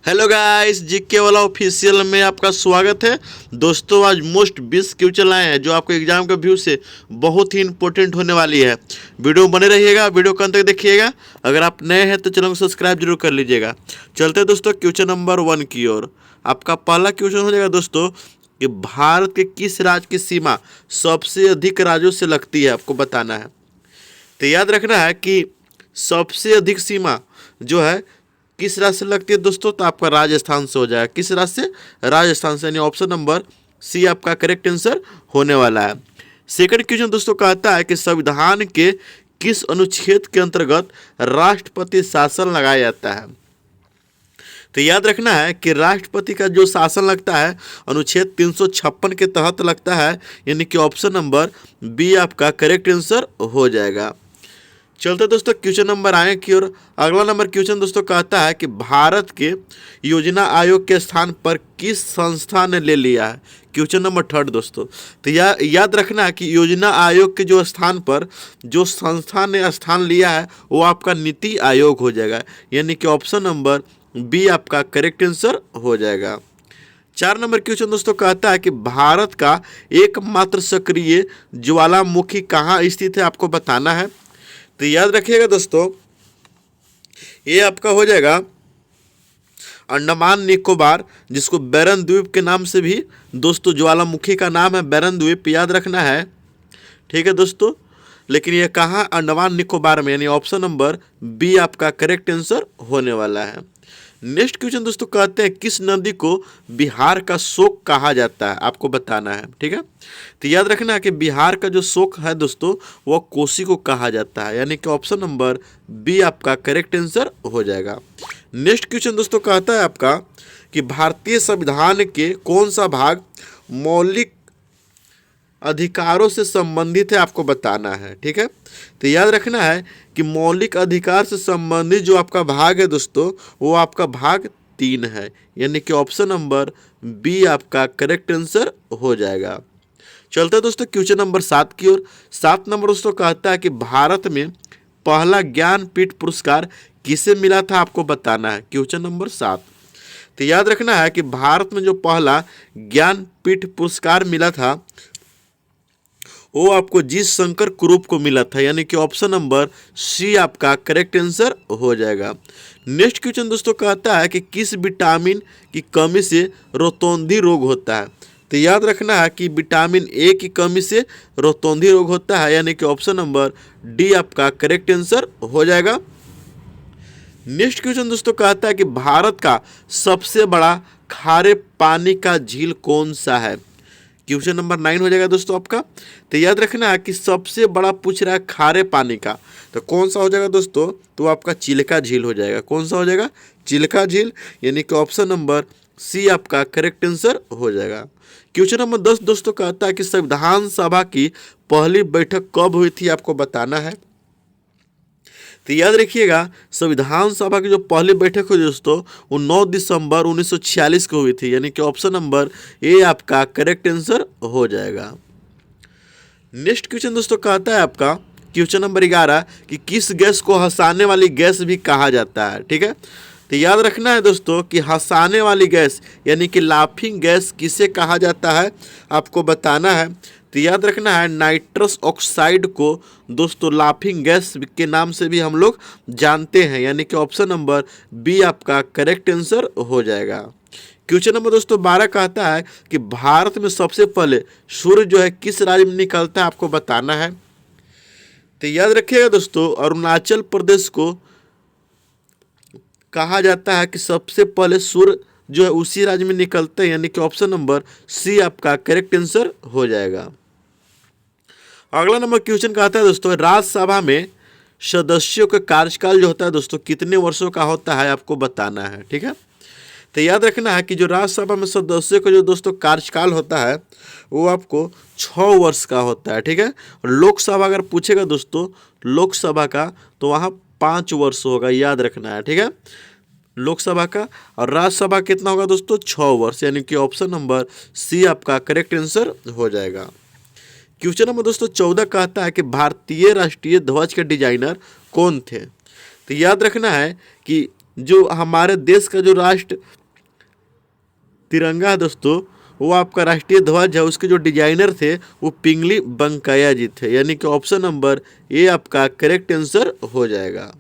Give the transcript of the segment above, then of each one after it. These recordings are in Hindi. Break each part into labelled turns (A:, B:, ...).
A: हेलो गाइस, जीके वाला ऑफिशियल में आपका स्वागत है। दोस्तों, आज मोस्ट 20 क्वेश्चन लाए हैं जो आपको एग्जाम के व्यू से बहुत ही इंपॉर्टेंट होने वाली है। वीडियो बने रहिएगा, वीडियो को अंत तक देखिएगा। अगर आप नए हैं तो चैनल को सब्सक्राइब जरूर कर लीजिएगा। चलते हैं दोस्तों क्वेश्चन नंबर 1 की ओर। आपका पहला क्वेश्चन हो जाएगा दोस्तों कि भारत के किस राज्य की सीमा सबसे अधिक राज्यों से लगती है, आपको बताना है। तो याद रखना है कि सबसे अधिक सीमा जो है किस राज्य से लगती है दोस्तों, तो आपका राजस्थान से हो जाएगा। किस राज्य से? राजस्थान से, यानी ऑप्शन नंबर सी आपका करेक्ट आंसर होने वाला है। सेकंड क्वेश्चन दोस्तों कहता है कि संविधान के किस अनुच्छेद के अंतर्गत राष्ट्रपति शासन लगाया जाता है। तो याद रखना है कि राष्ट्रपति का जो शासन लगता है अनुच्छेद 356 के तहत लगता है, यानी कि ऑप्शन नंबर बी आपका करेक्ट आंसर हो जाएगा। चलते दोस्तों क्वेश्चन नंबर आए की और अगला नंबर क्वेश्चन दोस्तों कहता है कि भारत के योजना आयोग के स्थान पर किस संस्था ने ले लिया है। क्वेश्चन नंबर 3 दोस्तों, तो याद रखना है कि योजना आयोग के जो स्थान पर जो संस्था ने स्थान लिया है वो आपका नीति आयोग हो जाएगा, यानी कि ऑप्शन नंबर बी आपका करेक्ट आंसर हो जाएगा। 4 नंबर क्वेश्चन दोस्तों कहता है कि भारत का एकमात्र सक्रिय ज्वालामुखी कहाँ स्थित है, आपको बताना है। तो याद रखिएगा दोस्तों, ये आपका हो जाएगा अंडमान निकोबार, जिसको बैरन द्वीप के नाम से भी दोस्तों ज्वालामुखी का नाम है बैरन द्वीप, याद रखना है। ठीक है दोस्तों, लेकिन ये कहाँ? अंडमान निकोबार में, यानी ऑप्शन नंबर बी आपका करेक्ट आंसर होने वाला है। नेक्स्ट क्वेश्चन दोस्तों कहते हैं किस नदी को बिहार का शोक कहा जाता है, आपको बताना है। ठीक है, तो याद रखना है कि बिहार का जो शोक है दोस्तों वो कोसी को कहा जाता है, यानी कि ऑप्शन नंबर बी आपका करेक्ट आंसर हो जाएगा। नेक्स्ट क्वेश्चन दोस्तों कहता है आपका कि भारतीय संविधान के कौन सा भाग मौलिक अधिकारों से संबंधित है, आपको बताना है। ठीक है, तो याद रखना है कि मौलिक अधिकार से संबंधित जो आपका भाग है दोस्तों वो आपका भाग 3 है, यानी कि ऑप्शन नंबर बी आपका करेक्ट आंसर हो जाएगा। चलते हैं दोस्तों क्वेश्चन नंबर 7 की ओर। 7 नंबर दोस्तों कहता है कि भारत में पहला ज्ञानपीठ पुरस्कार किसे मिला था, आपको बताना है। क्वेश्चन नंबर 7, तो याद रखना है कि भारत में जो पहला ज्ञानपीठ पुरस्कार मिला था वो आपको जी शंकर कुरूप को मिला था, यानी कि ऑप्शन नंबर सी आपका करेक्ट आंसर हो जाएगा। नेक्स्ट क्वेश्चन दोस्तों कहता है कि किस विटामिन की कमी से रोतौंधी रोग होता है। तो याद रखना है कि विटामिन ए की कमी से रोतौंधी रोग होता है, यानी कि ऑप्शन नंबर डी आपका करेक्ट आंसर हो जाएगा। नेक्स्ट क्वेश्चन दोस्तों कहता है कि भारत का सबसे बड़ा खारे पानी का झील कौन सा है। क्वेश्चन नंबर 9 हो जाएगा दोस्तों आपका। तो याद रखना है कि सबसे बड़ा पूछ रहा है खारे पानी का, तो कौन सा हो जाएगा दोस्तों, तो आपका चिल्का झील हो जाएगा। कौन सा हो जाएगा? चिल्का झील, यानी कि ऑप्शन नंबर सी आपका करेक्ट आंसर हो जाएगा। क्वेश्चन नंबर 10 दोस्तों कहता है कि संविधान सभा की पहली बैठक कब हुई थी, आपको बताना है। तो याद रखिएगा संविधान सभा की जो पहली बैठक हुई दोस्तों वो 9 दिसंबर 1946 को हुई थी, यानी कि ऑप्शन नंबर ए आपका करेक्ट आंसर हो जाएगा। नेक्स्ट क्वेश्चन दोस्तों कहता है आपका क्वेश्चन नंबर 11 कि किस गैस को हंसाने वाली गैस भी कहा जाता है। ठीक है, तो याद रखना है दोस्तों कि हंसाने वाली गैस यानी कि लाफिंग गैस किसे कहा जाता है, आपको बताना है। तो याद रखना है नाइट्रस ऑक्साइड को दोस्तों लाफिंग गैस के नाम से भी हम लोग जानते हैं, यानी कि ऑप्शन नंबर बी आपका करेक्ट आंसर हो जाएगा। क्वेश्चन नंबर दोस्तों 12 कहता है कि भारत में सबसे पहले सूर्य जो है किस राज्य में निकलता है, आपको बताना है। तो याद रखिएगा दोस्तों अरुणाचल प्रदेश को कहा जाता है कि सबसे पहले सूर्य जो है उसी राज्य में निकलते हैं, यानी कि ऑप्शन नंबर सी आपका करेक्ट आंसर हो जाएगा। अगला नंबर क्वेश्चन कहता है दोस्तों राज्यसभा में सदस्यों का कार्यकाल जो होता है दोस्तों कितने वर्षों का होता है, आपको बताना है। ठीक है, तो याद रखना है कि जो राज्यसभा में सदस्यों का जो दोस्तों कार्यकाल होता है वो आपको 6 वर्ष का होता है। ठीक है, लोकसभा अगर पूछेगा दोस्तों लोकसभा का तो वहाँ 5 वर्ष होगा, याद रखना है। ठीक है, लोकसभा का, और राज्यसभा कितना होगा दोस्तों 6 वर्ष, यानी कि ऑप्शन नंबर सी आपका करेक्ट आंसर हो जाएगा। क्वेश्चन नंबर दोस्तों 14 कहता है कि भारतीय राष्ट्रीय ध्वज के डिजाइनर कौन थे। तो याद रखना है कि जो हमारे देश का जो राष्ट्र तिरंगा है दोस्तों, वो आपका राष्ट्रीय ध्वज है, उसके जो डिजाइनर थे वो पिंगली वेंकैया जी थे, यानी कि ऑप्शन नंबर ए आपका करेक्ट आंसर हो जाएगा।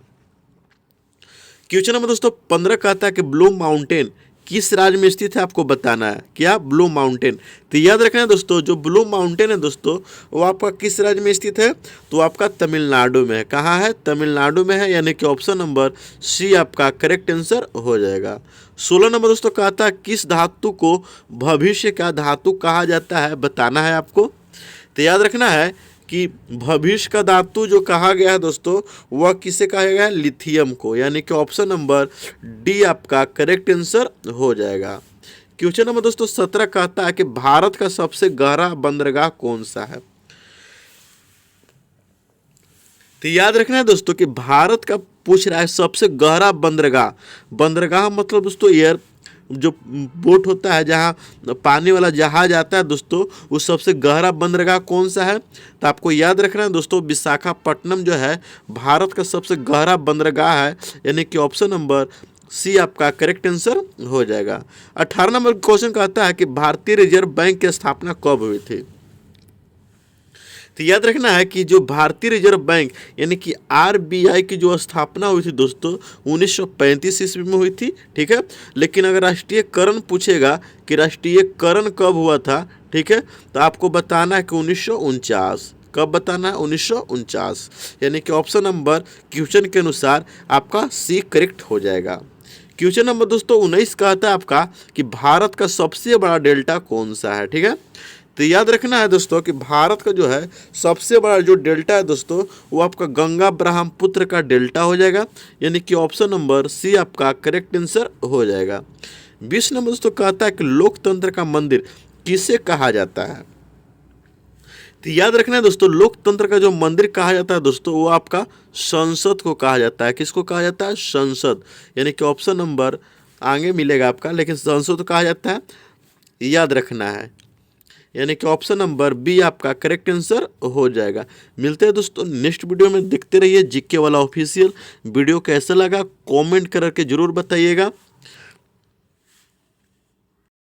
A: क्वेश्चन नंबर दोस्तों 15 कहता है कि ब्लू माउंटेन किस राज्य में स्थित है, आपको बताना है। क्या? Blue mountain. तो याद रखना दोस्तों, जो ब्लू माउंटेन है दोस्तों, वो आपका किस राज्य में स्थित है, तो आपका तमिलनाडु में है। कहाँ है? तमिलनाडु में है, यानी कि ऑप्शन नंबर सी आपका करेक्ट आंसर हो जाएगा। 16 नंबर दोस्तों कहता है किस धातु को भविष्य का धातु कहा जाता है, बताना है आपको। तो याद रखना है कि भविष्य का धातु जो कहा गया है दोस्तों, वह किसे कहा गया है? लिथियम को, यानी कि ऑप्शन नंबर डी आपका करेक्ट आंसर हो जाएगा। क्वेश्चन नंबर दोस्तों 17 कहता है कि भारत का सबसे गहरा बंदरगाह कौन सा है। तो याद रखना है दोस्तों कि भारत का पूछ रहा है सबसे गहरा बंदरगाह। बंदरगाह मतलब दोस्तों एयर जो बोट होता है, जहाँ पानी वाला जहाज आता है दोस्तों, वो सबसे गहरा बंदरगाह कौन सा है। तो आपको याद रखना है दोस्तों, विशाखापट्टनम जो है भारत का सबसे गहरा बंदरगाह है, यानी कि ऑप्शन नंबर सी आपका करेक्ट आंसर हो जाएगा। 18 नंबर क्वेश्चन कहता है कि भारतीय रिजर्व बैंक की स्थापना कब हुई थी। तो याद रखना है कि जो भारतीय रिजर्व बैंक यानी कि आरबीआई की जो स्थापना हुई थी दोस्तों 1935 ईस्वी में हुई थी, ठीक है। लेकिन अगर राष्ट्रीयकरण पूछेगा कि राष्ट्रीयकरण कब हुआ था, ठीक है, तो आपको बताना है कि 1949। कब बताना है? 1949, यानी कि ऑप्शन नंबर क्वेश्चन के अनुसार आपका सी करेक्ट हो जाएगा। क्वेश्चन नंबर दोस्तों 19 कहता है आपका कि भारत का सबसे बड़ा डेल्टा कौन सा है, ठीक है। तो याद रखना है दोस्तों कि भारत का जो है सबसे बड़ा जो डेल्टा है दोस्तों, वो आपका गंगा ब्रह्मपुत्र का डेल्टा हो जाएगा, यानी कि ऑप्शन नंबर सी आपका करेक्ट आंसर हो जाएगा। 20 नंबर दोस्तों कहता है कि लोकतंत्र का मंदिर किसे कहा जाता है। तो याद रखना है दोस्तों, लोकतंत्र का जो मंदिर कहा जाता है दोस्तों, वो आपका संसद को कहा जाता है। किसको कहा जाता है? संसद, यानी कि ऑप्शन नंबर आगे मिलेगा आपका, लेकिन संसद को कहा जाता है, याद रखना है, यानी कि ऑप्शन नंबर बी आपका करेक्ट आंसर हो जाएगा। मिलते हैं दोस्तों नेक्स्ट वीडियो में, देखते रहिए जीके वाला ऑफिशियल। वीडियो कैसा लगा कमेंट करके जरूर बताइएगा।